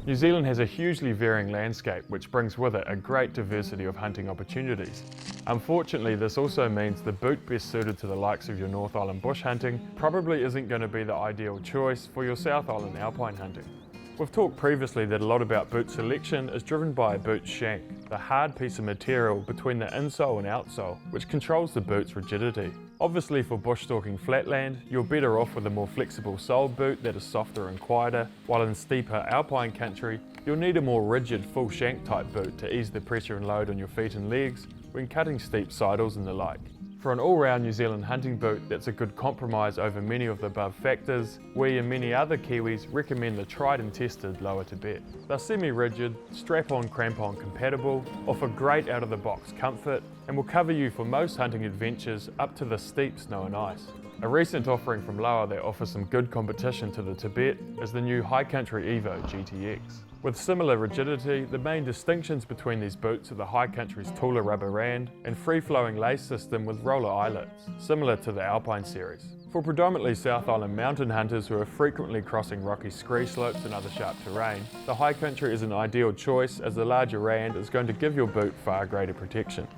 New Zealand has a hugely varying landscape which brings with it a great diversity of hunting opportunities. Unfortunately, this also means the boot best suited to the likes of your North Island bush hunting probably isn't going to be the ideal choice for your South Island alpine hunting. We've talked previously that a lot about boot selection is driven by a boot shank, the hard piece of material between the insole and outsole, which controls the boot's rigidity. Obviously for bush stalking flatland, you're better off with a more flexible soled boot that is softer and quieter, while in steeper alpine country, you'll need a more rigid full shank type boot to ease the pressure and load on your feet and legs when cutting steep sidles and the like. For an all-round New Zealand hunting boot that's a good compromise over many of the above factors, we and many other Kiwis recommend the tried and tested LOWA TIBET. They're semi-rigid, strap-on crampon compatible, offer great out-of-the-box comfort, and will cover you for most hunting adventures up to the steep snow and ice. A recent offering from LOWA that offers some good competition to the TIBET is the new HIGHCOUNTRY EVO GTX. With similar rigidity, the main distinctions between these boots are the HIGHCOUNTRY's taller rubber rand and free-flowing lace system with roller eyelets, similar to the Alpine series. For predominantly South Island mountain hunters who are frequently crossing rocky scree slopes and other sharp terrain, the HIGHCOUNTRY is an ideal choice as the larger rand is going to give your boot far greater protection.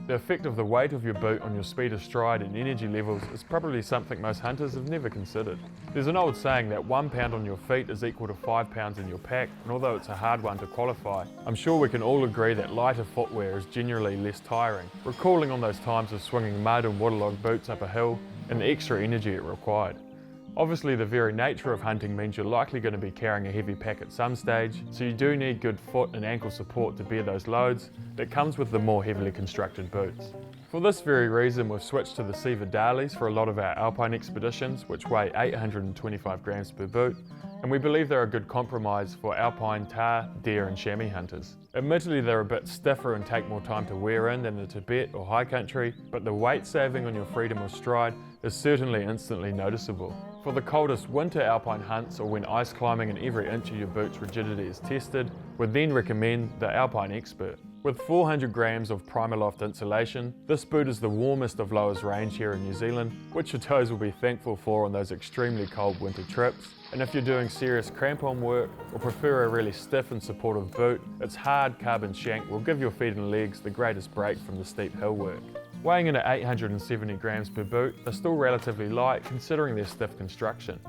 The effect of the weight of your boot on your speed of stride and energy levels is probably something most hunters have never considered. There's an old saying that 1 pound on your feet is equal to 5 pounds in your pack, and although it's a hard one to qualify, I'm sure we can all agree that lighter footwear is generally less tiring, recalling on those times of swinging mud and waterlogged boots up a hill and the extra energy it required. Obviously, the very nature of hunting means you're likely going to be carrying a heavy pack at some stage, so you do need good foot and ankle support to bear those loads that comes with the more heavily constructed boots. For this very reason, we've switched to the CEVEDALEs for a lot of our alpine expeditions, which weigh 825 grams per boot, and we believe they're a good compromise for alpine tahr, deer and chamois hunters. Admittedly, they're a bit stiffer and take more time to wear in than the TIBET or HIGHCOUNTRY, but the weight saving on your freedom of stride is certainly instantly noticeable. For the coldest winter alpine hunts or when ice climbing and every inch of your boot's rigidity is tested, we'd then recommend the Alpine Expert. With 400 grams of Primaloft insulation, this boot is the warmest of LOWA's range here in New Zealand, which your toes will be thankful for on those extremely cold winter trips. And if you're doing serious crampon work or prefer a really stiff and supportive boot, its hard carbon shank will give your feet and legs the greatest break from the steep hill work. Weighing in at 870 grams per boot, they're still relatively light considering their stiff construction.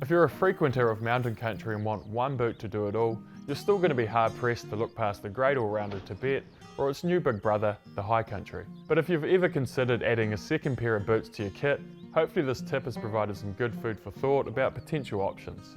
If you're a frequenter of mountain country and want one boot to do it all, you're still going to be hard pressed to look past the great all-rounder TIBET or its new big brother, the HIGHCOUNTRY. But if you've ever considered adding a second pair of boots to your kit, hopefully this tip has provided some good food for thought about potential options.